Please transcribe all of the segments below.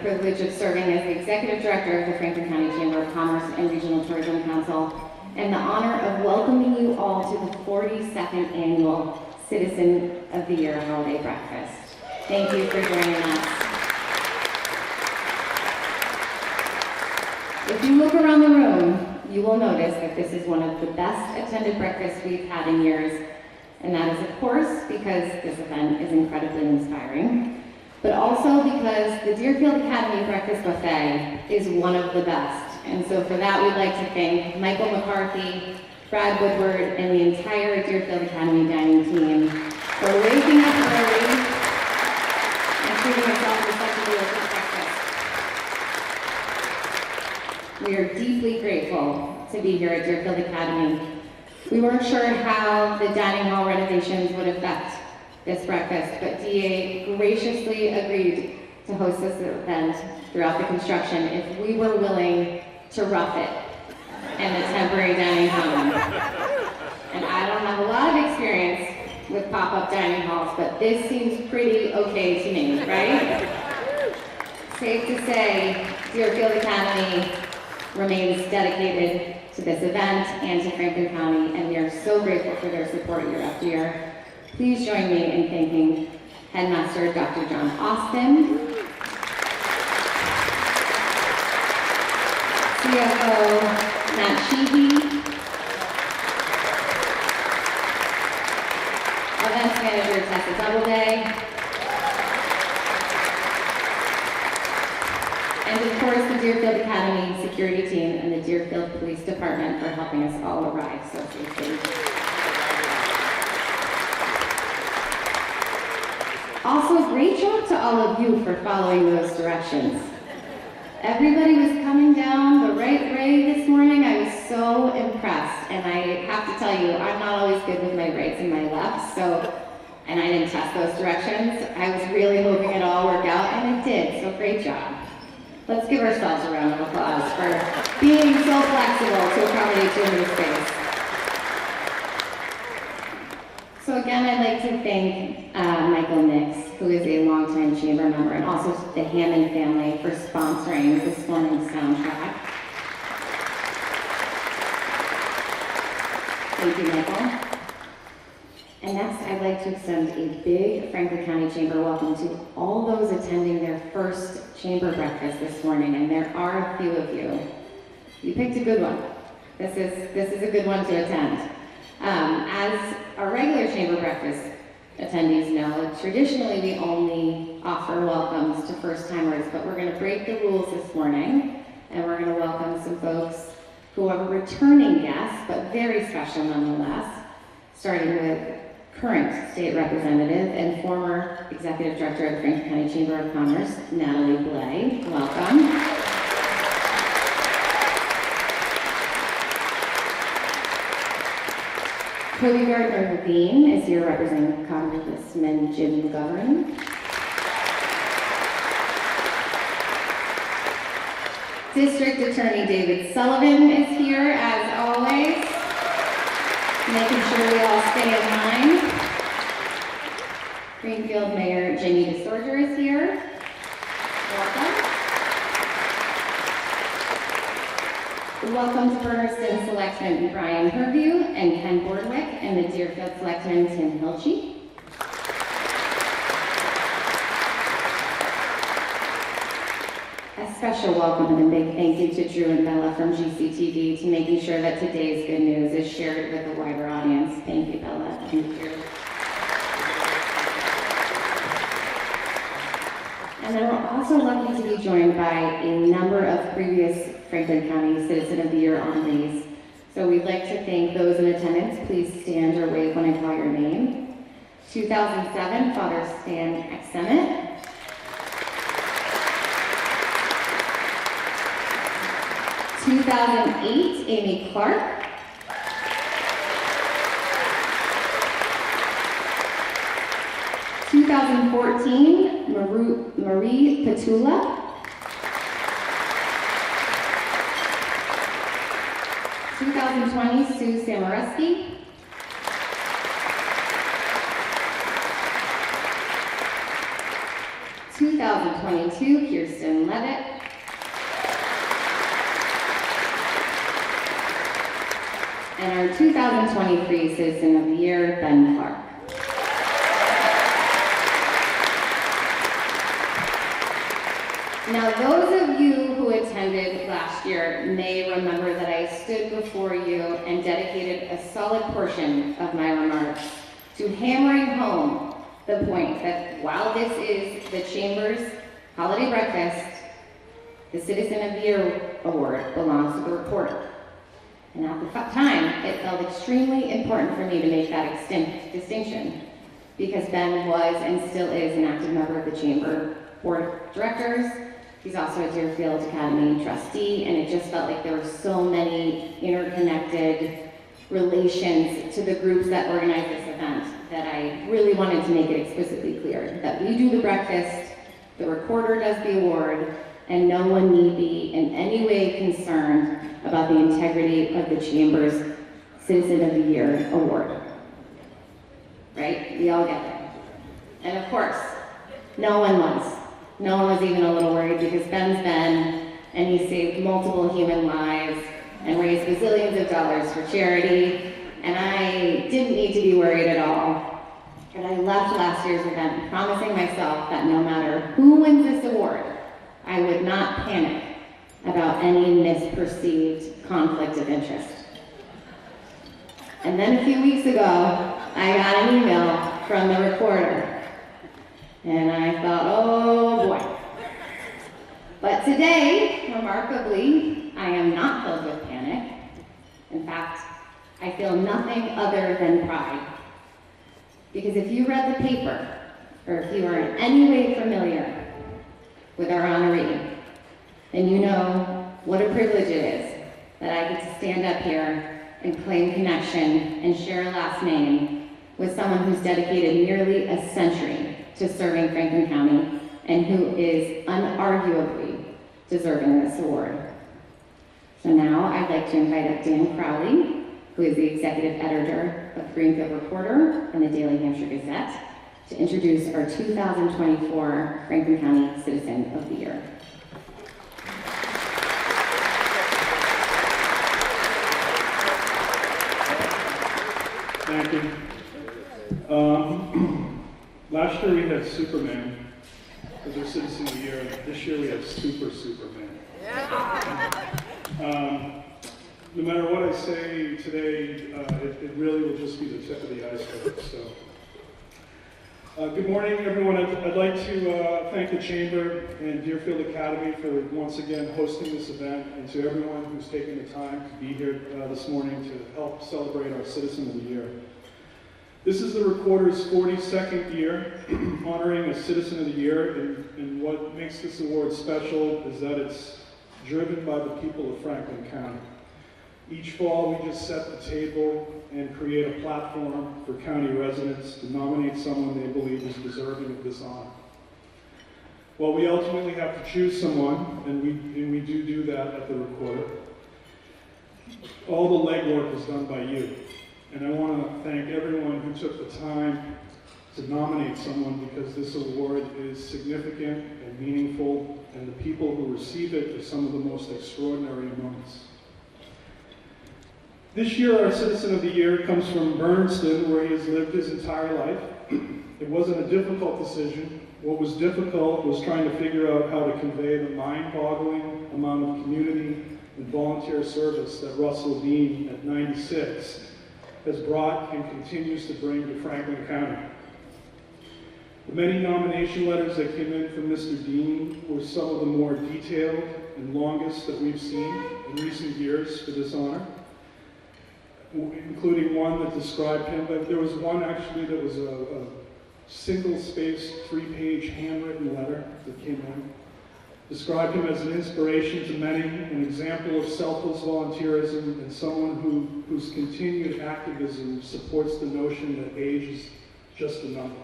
privilege of serving as the Executive Director of the Franklin County Chamber of Commerce and Regional Tourism Council, and the honor of welcoming you all to the 42nd Annual Citizen of the Year Holiday Breakfast. Thank you for joining us. If you look around the room, you will notice that this is one of the best attended breakfasts we've had in years, and that is, of course, because this event is incredibly inspiring, but also because the Deerfield Academy Breakfast Buffet is one of the best. And so for that, we'd like to thank Michael McCarthy, Brad Woodward, and the entire Deerfield Academy dining team for waking up early and treating us all to such a delicious breakfast. We are deeply grateful to be here at Deerfield Academy. We weren't sure how the dining hall renovations would affect this breakfast, but DA graciously agreed to host this event throughout the construction if we were willing to rough it in the temporary dining hall. And I don't have a lot of experience with pop-up dining halls, but this seems pretty okay to me, right? Safe to say, Deerfield Academy remains dedicated to this event and to Franklin County, and we are so grateful for their support year after year. Please join me in thanking Headmaster Dr. John Austin, CFO Matt Sheehy, Events Manager Tessa Doubleday, and of course the Deerfield Academy security team and the Deerfield Police Department for helping us all arrive so safely. Also, great job to all of you for following those directions. Everybody was coming down the right way this morning. I was so impressed, and I have to tell you, I'm not always good with my rights and my lefts, and I didn't test those directions. I was really hoping it all worked out, and it did, so great job. Let's give ourselves a round of applause for being so flexible to accommodate your new space. So again, I'd like to thank Michael Nix, who is a longtime chamber member, and also the Hammond family for sponsoring this morning's soundtrack. Thank you, Michael. And next, I'd like to extend a big Franklin County Chamber welcome to all those attending their first chamber breakfast this morning, and there are a few of you. You picked a good one. This is a good one to attend. As our regular chamber breakfast attendees know, traditionally we only offer welcomes to first-timers, but we're going to break the rules this morning, and we're going to welcome some folks who are returning guests, but very special nonetheless, starting with current state representative and former executive director of the Franklin County Chamber of Commerce, Natalie Blay. Welcome. Cody Gardner Deane is here representing Congressman Jim McGovern. District Attorney David Sullivan is here, as always, making sure we all stay in line. Greenfield Mayor Jenny DeSorger is here. Welcome. Welcome to Bernardston Selectman Brian Herview and Ken Bordwick, and the Deerfield Selectman Tim Hilchey. A special welcome and a big thank you to Drew and Bella from GCTV to making sure that today's good news is shared with a wider audience. Thank you, Bella. Thank you. And then we're also lucky to be joined by a number of previous Franklin County Citizen of the Year honorees. So we'd like to thank those in attendance. Please stand or wave when I call your name. 2007, Father Stan Exemet. 2008, Amy Clark. 2014, Marie Petula. 2020, Sue Samareski. 2020, 2022, Kirsten Levitt. And our 2023 Citizen of the Year, Ben Clark. Now, those of you who attended last year may remember that I stood before you and dedicated a solid portion of my remarks to hammering home the point that while this is the Chamber's holiday breakfast, the Citizen of the Year award belongs to the reporter. And at the time, it felt extremely important for me to make that distinction because Ben was and still is an active member of the Chamber Board of Directors. He's also a Deerfield Academy trustee, and it just felt like there were so many interconnected relations to the groups that organize this event that I really wanted to make it explicitly clear that we do the breakfast, the recorder does the award, and no one need be in any way concerned about the integrity of the Chamber's Citizen of the Year award. Right? We all get it. And of course, no one was. No one was even a little worried because Ben's Ben, and he saved multiple human lives and raised bazillions of dollars for charity, and I didn't need to be worried at all. And I left last year's event promising myself that no matter who wins this award, I would not panic about any misperceived conflict of interest. And then a few weeks ago, I got an email from the recorder. And I thought, oh boy. But today, remarkably, I am not filled with panic. In fact, I feel nothing other than pride. Because if you read the paper, or if you are in any way familiar with our honoree, then you know what a privilege it is that I get to stand up here and claim connection and share a last name with someone who's dedicated nearly a century to serving Franklin County and who is unarguably deserving this award. So now I'd like to invite up Dan Crowley, who is the executive editor of Greenfield Reporter and the Daily Hampshire Gazette, to introduce our 2024 Franklin County Citizen of the Year. Thank you. Last year we had Superman as our Citizen of the Year, and this year we have Superman. No matter what I say today, it really will just be the tip of the iceberg. So, good morning, everyone. I'd like to thank the Chamber and Deerfield Academy for once again hosting this event, and to everyone who's taken the time to be here this morning to help celebrate our Citizen of the Year. This is the Recorder's 42nd year honoring a Citizen of the Year, and what makes this award special is that it's driven by the people of Franklin County. Each fall, we just set the table and create a platform for county residents to nominate someone they believe is deserving of this honor. Well, we ultimately have to choose someone, and we do that at the Recorder. All the legwork is done by you. And I want to thank everyone who took the time to nominate someone, because this award is significant and meaningful, and the people who receive it are some of the most extraordinary moments. This year, our Citizen of the Year comes from Bernardston, where he has lived his entire life. It wasn't a difficult decision. What was difficult was trying to figure out how to convey the mind-boggling amount of community and volunteer service that Russell Deane, at 96, has brought and continues to bring to Franklin County. The many nomination letters that came in from Mr. Deane were some of the more detailed and longest that we've seen in recent years for this honor, including one that described him, but there was one actually that was a single-spaced, 3-page handwritten letter that came in. Described him as an inspiration to many, an example of selfless volunteerism, and someone whose continued activism supports the notion that age is just a number.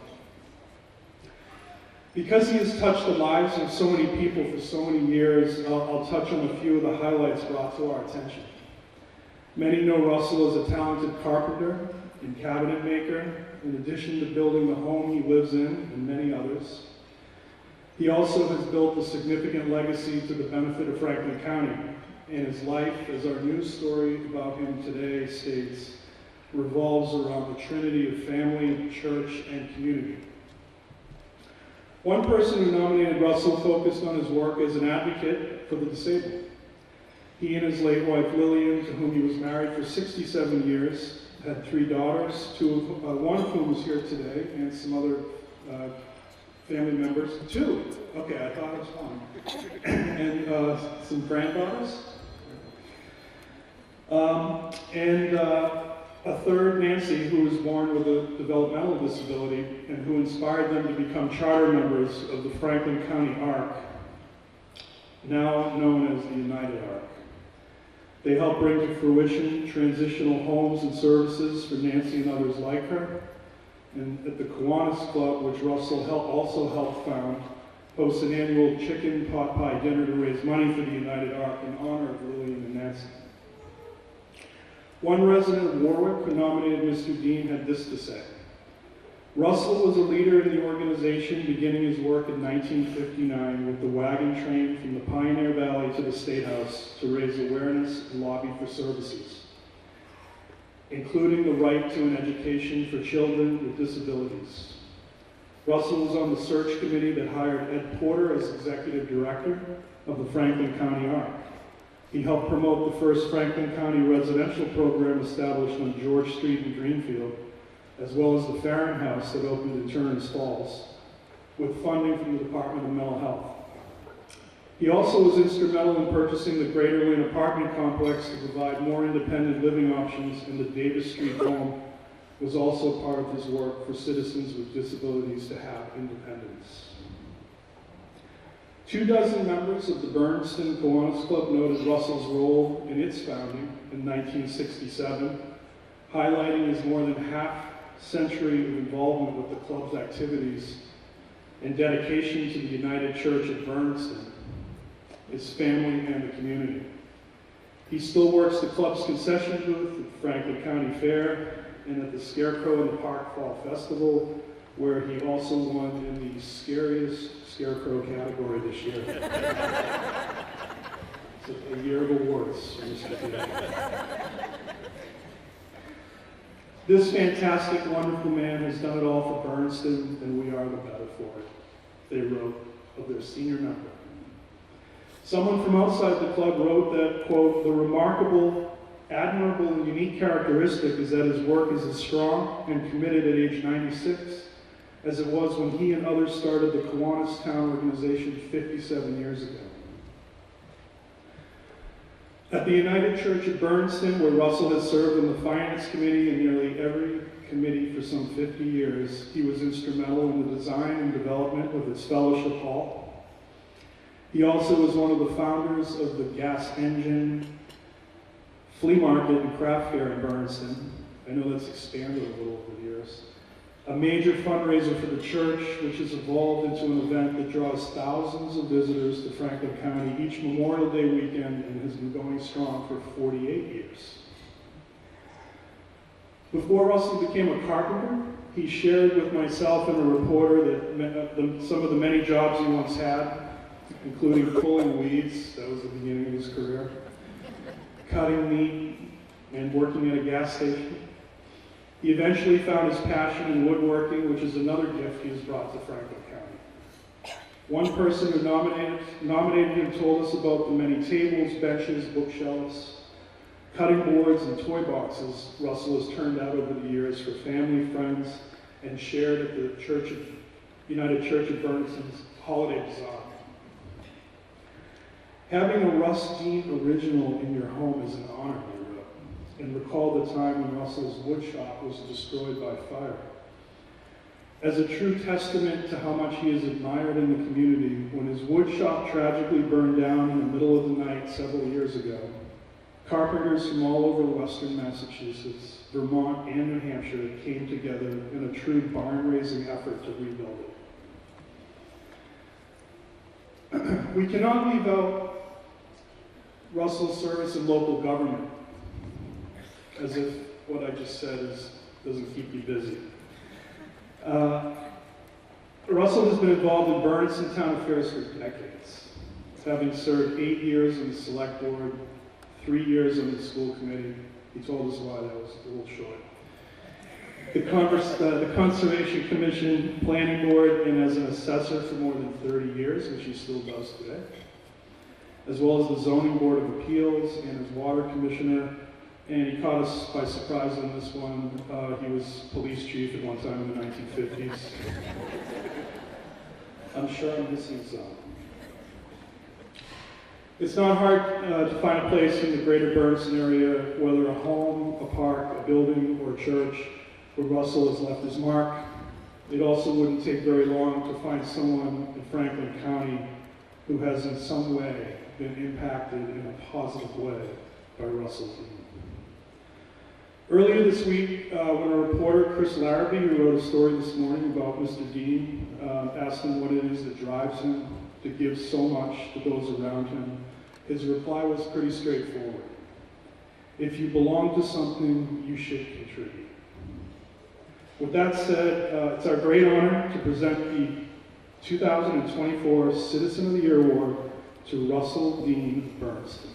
Because he has touched the lives of so many people for so many years, I'll touch on a few of the highlights brought to our attention. Many know Russell as a talented carpenter and cabinet maker, in addition to building the home he lives in and many others. He also has built a significant legacy to the benefit of Franklin County, and his life, as our news story about him today states, revolves around the trinity of family, church, and community. One person who nominated Russell focused on his work as an advocate for the disabled. He and his late wife Lillian, to whom he was married for 67 years, had 3 daughters, one of whom is here today, and some other family members. 2, okay, I thought it was 1. And some granddaughters. And a third, Nancy, who was born with a developmental disability and who inspired them to become charter members of the Franklin County ARC, now known as the United ARC. They help bring to fruition transitional homes and services for Nancy and others like her. And at the Kiwanis Club, which Russell also helped found, hosts an annual chicken pot pie dinner to raise money for the United ARC in honor of Lillian and Nancy. One resident of Warwick who nominated Mr. Deane had this to say: Russell was a leader in the organization, beginning his work in 1959 with the wagon train from the Pioneer Valley to the State House to raise awareness and lobby for services, including the right to an education for children with disabilities. Russell was on the search committee that hired Ed Porter as executive director of the Franklin County ARC. He helped promote the first Franklin County residential program established on George Street in Greenfield, as well as the Farron House that opened in Turner's Falls, with funding from the Department of Mental Health. He also was instrumental in purchasing the Greater Lynn apartment complex to provide more independent living options, and the Davis Street home was also part of his work for citizens with disabilities to have independence. 24 members of the Bernardston Kiwanis Club noted Russell's role in its founding in 1967, highlighting his more than half-century of involvement with the club's activities and dedication to the United Church at Bernardston, his family, and the community. He still works the club's concession booth at the Franklin County Fair and at the Scarecrow in the Park Fall Festival, where he also won in the scariest scarecrow category this year. It's a year of awards. This fantastic, wonderful man has done it all for Bernardston, and we are the better for it, they wrote of their senior member. Someone from outside the club wrote that, quote, the remarkable, admirable, and unique characteristic is that his work is as strong and committed at age 96 as it was when he and others started the Kiwanis Town organization 57 years ago. At the United Church at Bernardston, where Russell has served on the Finance Committee and nearly every committee for some 50 years, he was instrumental in the design and development of its fellowship hall. He also was one of the founders of the Gas Engine Flea Market and Craft Fair in Bernardston. I know that's expanded a little over the years. A major fundraiser for the church, which has evolved into an event that draws thousands of visitors to Franklin County each Memorial Day weekend and has been going strong for 48 years. Before Russell became a carpenter, he shared with myself and a reporter that some of the many jobs he once had, including pulling weeds, that was the beginning of his career, cutting meat, and working at a gas station. He eventually found his passion in woodworking, which is another gift he has brought to Franklin County. One person who nominated him told us about the many tables, benches, bookshelves, cutting boards, and toy boxes Russell has turned out over the years for family, friends, and shared at the United Church of Bernardston's Holiday Bazaar. Having a Russ Deane original in your home is an honor, he wrote, and recalled the time when Russell's wood shop was destroyed by fire. As a true testament to how much he is admired in the community, when his wood shop tragically burned down in the middle of the night several years ago, carpenters from all over western Massachusetts, Vermont, and New Hampshire came together in a true barn-raising effort to rebuild it. We cannot leave out Russell's service in local government, as if what I just said doesn't keep you busy. Russell has been involved in Bernardston town affairs for decades, having served 8 years on the select board, 3 years on the school committee. He told us why that was a little short. The Conservation Commission, Planning Board, and as an assessor for more than 30 years, which he still does today, as well as the Zoning Board of Appeals and as Water Commissioner. And he caught us by surprise on this one. He was police chief at one time in the 1950s. I'm sure I'm missing some. It's not hard to find a place in the greater Bernardston area, whether a home, a park, a building, or a church, where Russell has left his mark. It also wouldn't take very long to find someone in Franklin County who has in some way been impacted in a positive way by Russell Deane. Earlier this week, when a reporter, Chris Larrabee, who wrote a story this morning about Mr. Deane, asked him what it is that drives him to give so much to those around him, his reply was pretty straightforward. If you belong to something, you should contribute. With that said, it's our great honor to present the 2024 Citizen of the Year Award to Russell Deane Bernardston.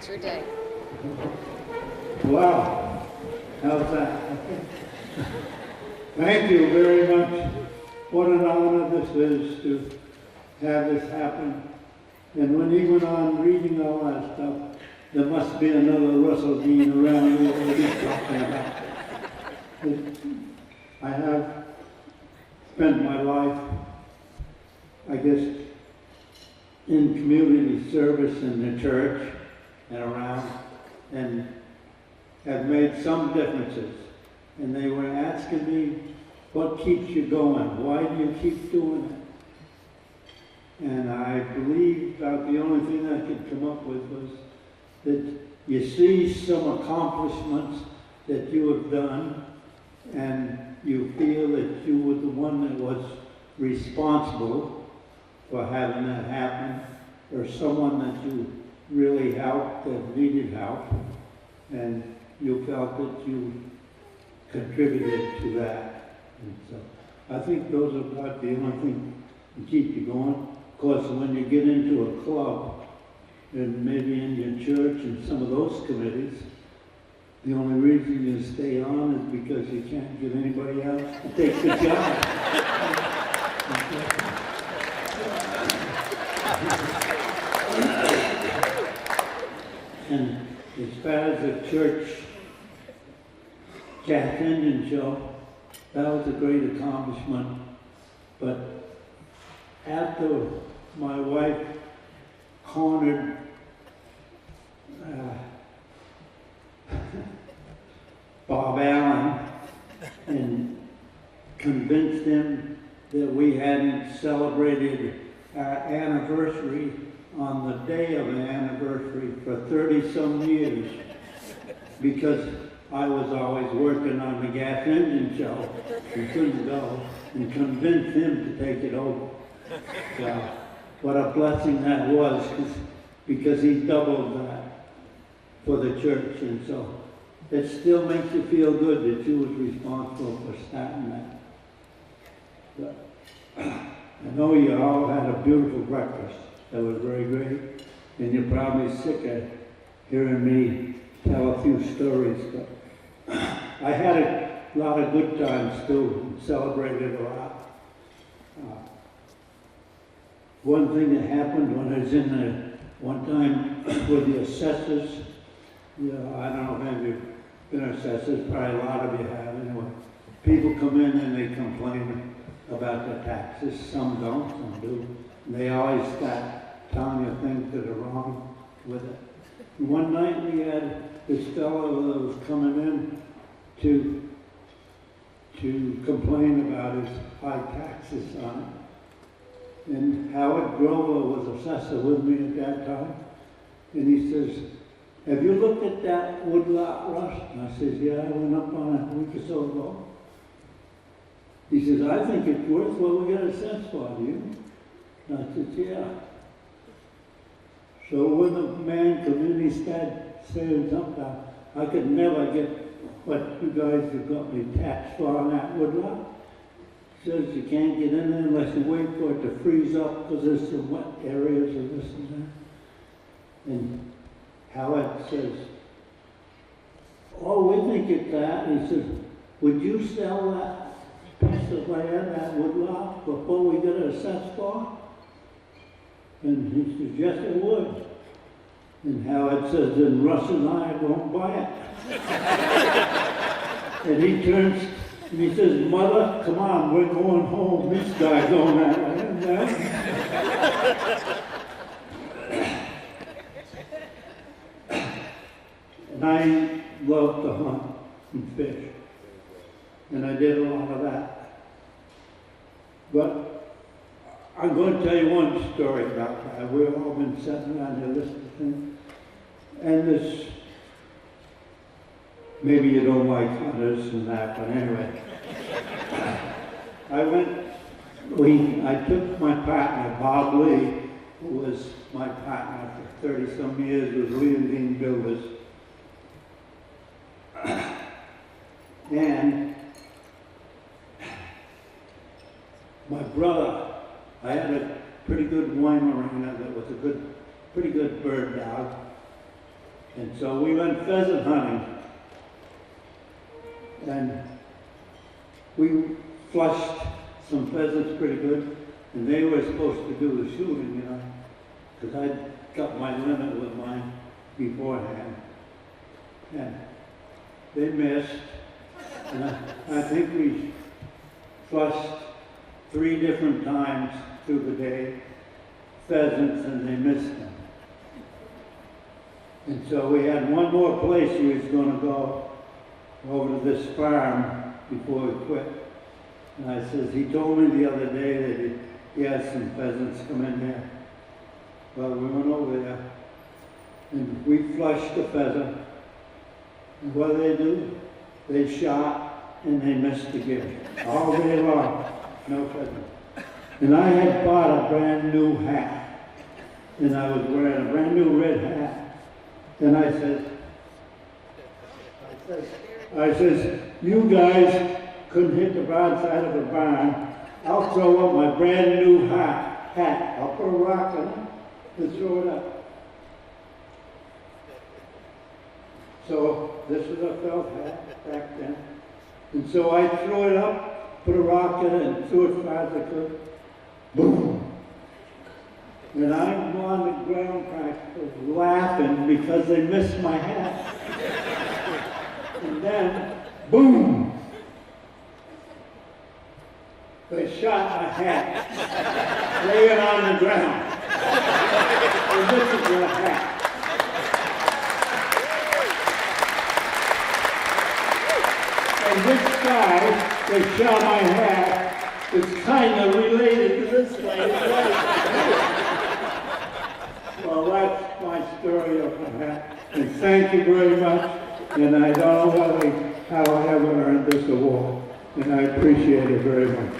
Your day. Wow, how's that? Thank you very much. What an honor this is to have this happen. And when he went on reading all that stuff, there must be another Russell Deane around here that he's talking about. I have spent my life, I guess, in community service in the church and around, and have made some differences. And they were asking me, what keeps you going? Why do you keep doing it? And I believe that the only thing I could come up with was that you see some accomplishments that you have done, and you feel that you were the one that was responsible for having that happen, or someone that you really helped that needed help, and you felt that you contributed to that. And so I think those are about the only thing to keep you going. Of course, when you get into a club, and maybe in your church and some of those committees, the only reason you stay on is because you can't get anybody else to take the job. And as far as the church Jack Engine show, that was a great accomplishment. But after my wife cornered Bob Allen and convinced him that we hadn't celebrated our anniversary on the day of an anniversary for 30-some years, because I was always working on the gas engine show and couldn't go, and convinced him to take it over. So, what a blessing that was, because he doubled that for the church, and so it still makes you feel good that you was responsible for starting that. But I know you all had a beautiful breakfast. That was very great, and you're probably sick of hearing me tell a few stories, but I had a lot of good times too, and celebrated a lot. One thing that happened when I was in the, one time with the assessors, I don't know if you've been assessors, probably a lot of you have anyway. People come in and they complain about the taxes. Some don't, some do. And they always start telling you things that are wrong with it. And one night we had this fellow that was coming in to complain about his high taxes on it. And Howard Grover was assessor with me at that time. And he says, "Have you looked at that woodlot, Russ?" And I says, "Yeah, I went up on it a week or so ago." He says, "I think it's worth what we got a sense for, do you?" And I said, "Yeah." So when the man come in, he started saying something. I could never get what you guys have got me taxed for on that woodlot. He says you can't get in there unless you wait for it to freeze up because there's some wet areas and this and that. And Howard says, "Oh, we think it's that." And he says, "Would you sell that piece of land, that woodlot, before we get it assessed for?" And he says, "Yes, it would." And Howard says, "Then Russ and I won't buy it." And he turns and he says, "Mother, come on, we're going home. This guy's on that land now." And I love to hunt and fish. And I did a lot of that. But I'm going to tell you one story about that. We've all been sitting around here listening to things. And this, maybe you don't like hunters and that, but anyway. I took my partner, Bob Lee, who was my partner for 30-some years with Lee and Deane Builders. And my brother, I had a pretty good Weimaraner that was a pretty good bird dog. And so we went pheasant hunting. And we flushed some pheasants pretty good. And they were supposed to do the shooting, you know, because I'd got my limit with mine beforehand. And they missed. And I think we flushed 3 different times through the day, pheasants, and they missed them. And so we had one more place we was going to go over to this farm before we quit. And I says, he told me the other day that he had some pheasants come in there. Well, we went over there and we flushed the pheasant. And what do? They shot and they missed again. All day long, no pheasant. And I had bought a brand new hat. And I was wearing a brand new red hat. And I says, you guys couldn't hit the broadside of the barn. I'll throw up my brand new hat. I'll put a rock in it and throw it up. So this was a felt hat back then. And so I threw it up, put a rock in it, and threw it as far as I could. Boom! And I'm on the ground practically laughing because they missed my hat. And then, boom! They shot my hat, laying on the ground. And this is my hat. And this guy that shot my hat is kind of related to this guy. Well, that's my story of the hat. And thank you very much. And I don't know how I ever earned this award. And I appreciate it very much.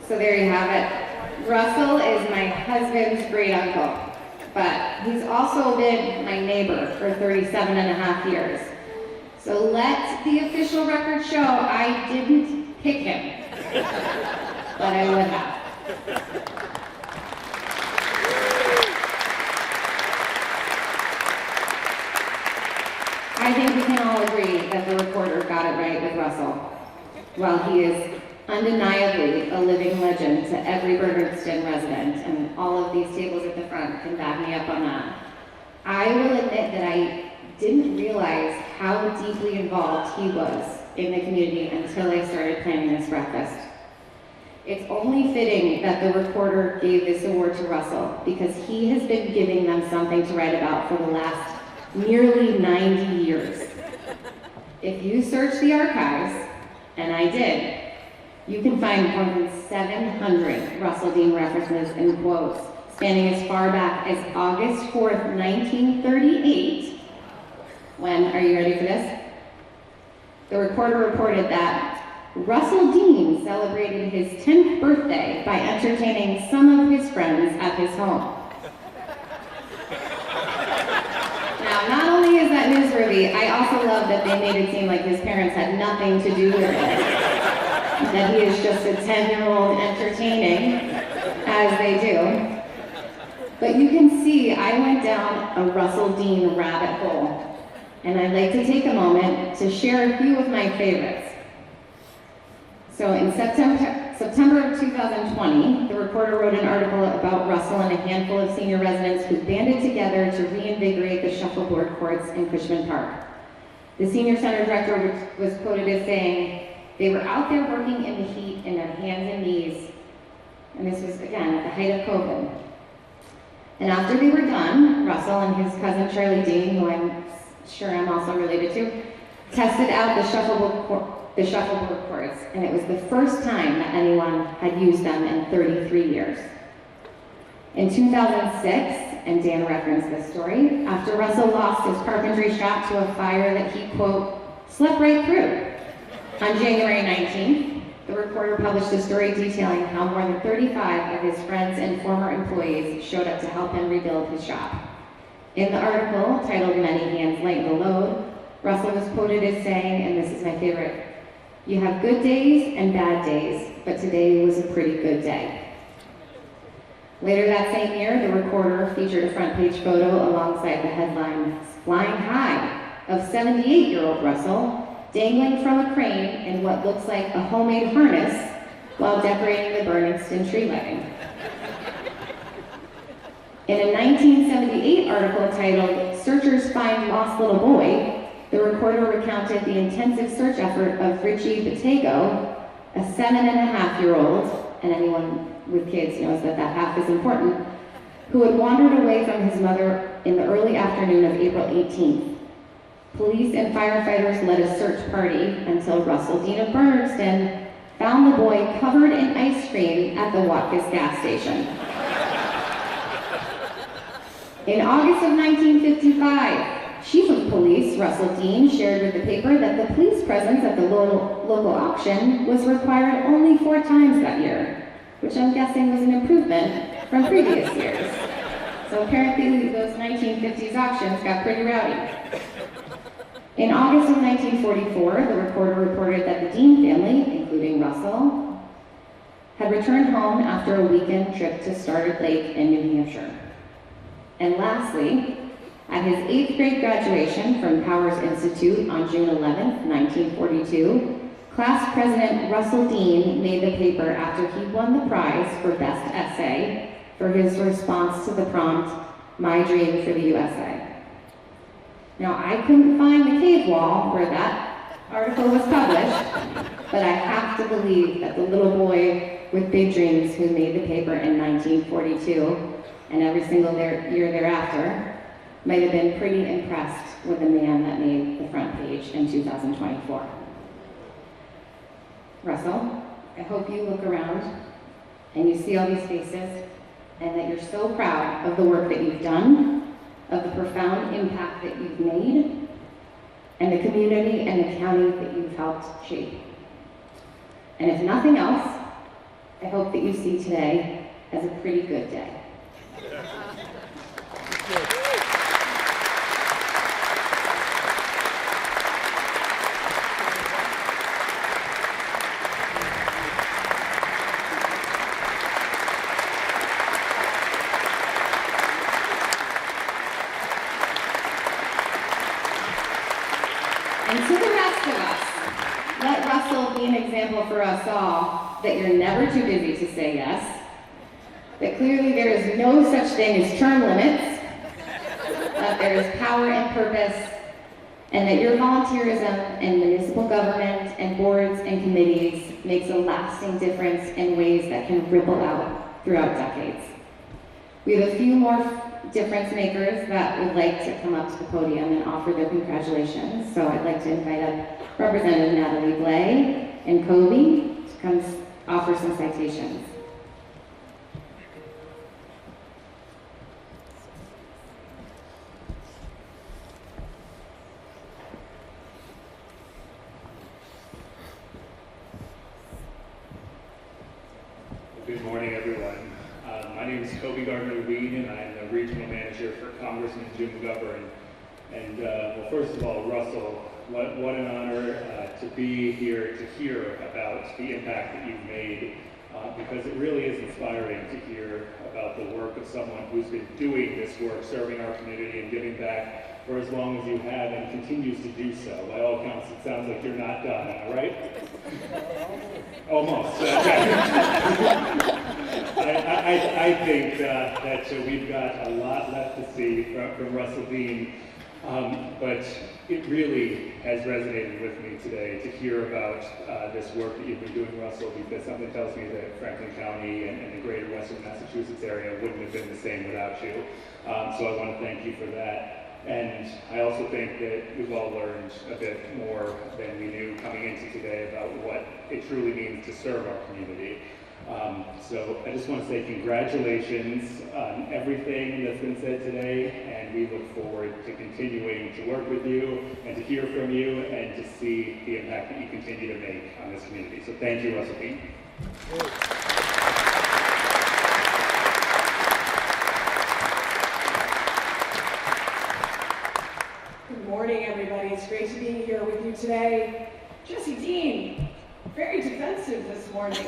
So there you have it. Russell is my husband's great uncle, but he's also been my neighbor for 37 and a half years. So let the official record show I didn't pick him, but I would have. I think we can all agree that the reporter got it right with Russell. While he is undeniably a living legend to every Bernardston resident, and all of these tables at the front can back me up on that, I will admit that I didn't realize how deeply involved he was in the community until I started planning this breakfast. It's only fitting that the reporter gave this award to Russell because he has been giving them something to write about for the last nearly 90 years. If you search the archives, and I did, you can find more than 700 Russell Deane references and quotes spanning as far back as August 4th, 1938, when, are you ready for this? The reporter reported that Russell Deane celebrated his 10th birthday by entertaining some of his friends at his home. Now, not only is that newsworthy, I also love that they made it seem like his parents had nothing to do with it. That he is just a 10-year-old entertaining, as they do. But you can see I went down a Russell Deane rabbit hole, and I'd like to take a moment to share a few of my favorites. So in September of 2020, the reporter wrote an article about Russell and a handful of senior residents who banded together to reinvigorate the shuffleboard courts in Cushman Park. The senior center director was quoted as saying, "They were out there working in the heat in their hands and knees." And this was, again, at the height of COVID. And after they were done, Russell and his cousin Charlie Deane, who I'm sure I'm also related to, tested out the shuffleboard courts, and it was the first time that anyone had used them in 33 years. In 2006, and Dan referenced this story, after Russell lost his carpentry shop to a fire that he, quote, slept right through, on January 19th, the reporter published a story detailing how more than 35 of his friends and former employees showed up to help him rebuild his shop. In the article, titled "Many Hands Lighten the Load," Russell was quoted as saying, and this is my favorite, "You have good days and bad days, but today was a pretty good day." Later that same year, the reporter featured a front page photo alongside the headline, "Flying High," of 78-year-old Russell, dangling from a crane in what looks like a homemade harness while decorating the Bernardston tree lighting. In a 1978 article titled "Searchers Find Lost Little Boy," the reporter recounted the intensive search effort of Richie Batego, a 7.5-year-old, and anyone with kids knows that that half is important, who had wandered away from his mother in the early afternoon of April 18th. Police and firefighters led a search party until Russell Deane of Bernardston found the boy covered in ice cream at the Watkins gas station. In August of 1955, Chief of Police Russell Deane shared with the paper that the police presence at the local auction was required only 4 times that year, which I'm guessing was an improvement from previous years. So apparently those 1950s auctions got pretty rowdy. In August of 1944, the reporter reported that the Deane family, including Russell, had returned home after a weekend trip to Stoddard Lake in New Hampshire. And lastly, at his 8th grade graduation from Powers Institute on June 11, 1942, class president Russell Deane made the paper after he won the prize for best essay for his response to the prompt, "My Dream for the USA." Now, I couldn't find the cave wall where that article was published, but I have to believe that the little boy with big dreams who made the paper in 1942 and every single year thereafter might have been pretty impressed with the man that made the front page in 2024. Russell, I hope you look around and you see all these faces and that you're so proud of the work that you've done, of the profound impact that you've made, and the community and the county that you've helped shape. And if nothing else, I hope that you see today as a pretty good day. an example for us all that you're never too busy to say yes, that clearly there is no such thing as term limits, that there is power and purpose, and that your volunteerism in municipal government and boards and committees makes a lasting difference in ways that can ripple out throughout decades. We have a few more difference makers that would like to come up to the podium and offer their congratulations. So I'd like to invite up Representative Natalie Blay and Kobe to come offer some citations. Good morning, everyone. My name is Kobe Gardner-Weed, and I'm the regional manager for Congressman Jim McGovern. And well, first of all, Russell, what an honor to be here to hear about the impact that you've made, because it really is inspiring to hear about the work of someone who's been doing this work, serving our community and giving back for as long as you have and continues to do so. By all accounts, it sounds like you're not done, am I right? Almost. I think that we've got a lot left to see from Russell Deane, but it really has resonated with me today to hear about this work that you've been doing, Russell, because something tells me that Franklin County and the greater Western Massachusetts area wouldn't have been the same without you. So I want to thank you for that. And I also think that we've all learned a bit more than we knew coming into today about what it truly means to serve our community. So I just want to say congratulations on everything that's been said today, and we look forward to continuing to work with you and to hear from you and to see the impact that you continue to make on this community. So thank you, Russell Deane. Good morning, everybody. It's great to be here with you today. Jesse Deane, very defensive this morning.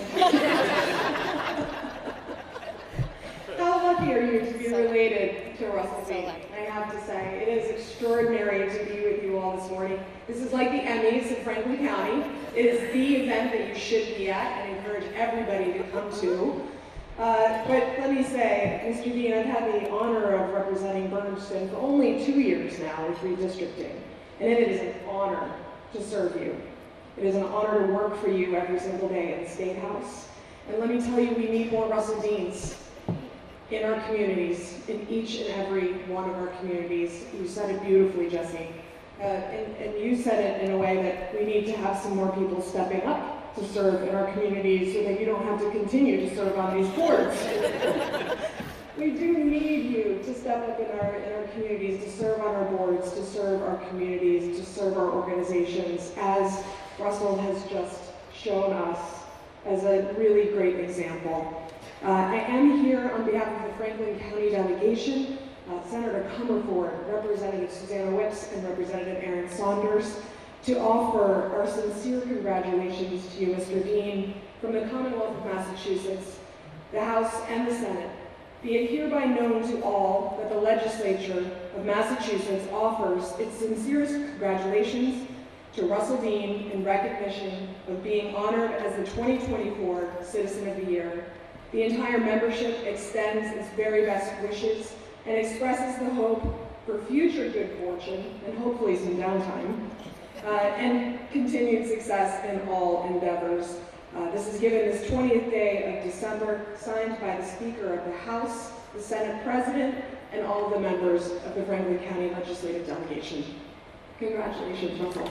How lucky are you to be related to Russell Deane? I have to say, it is extraordinary to be with you all this morning. This is like the Emmys in Franklin County. It is the event that you should be at and encourage everybody to come to. But let me say, Mr. Deane, I've had the honor of representing Bernardston for only 2 years now with redistricting, and it is an honor to serve you. It is an honor to work for you every single day in the State House. And let me tell you, we need more Russell Deanes in our communities, in each and every one of our communities. You said it beautifully, Jesse. And you said it in a way that we need to have some more people stepping up to serve in our communities so that you don't have to continue to serve on these boards. We do need you to step up in our communities, to serve on our boards, to serve our communities, to serve our organizations, as Russell has just shown us as a really great example. I am here on behalf of the Franklin County delegation, Senator Comerford, Representative Susanna Whips, and Representative Aaron Saunders, to offer our sincere congratulations to you, Mr. Deane, from the Commonwealth of Massachusetts, the House and the Senate. Be it hereby known to all that the legislature of Massachusetts offers its sincerest congratulations to Russell Deane in recognition of being honored as the 2024 Citizen of the Year. The entire membership extends its very best wishes and expresses the hope for future good fortune and hopefully some downtime, and continued success in all endeavors. This is given this 20th day of December, signed by the Speaker of the House, the Senate President, and all of the members of the Franklin County Legislative Delegation. Congratulations, Russell.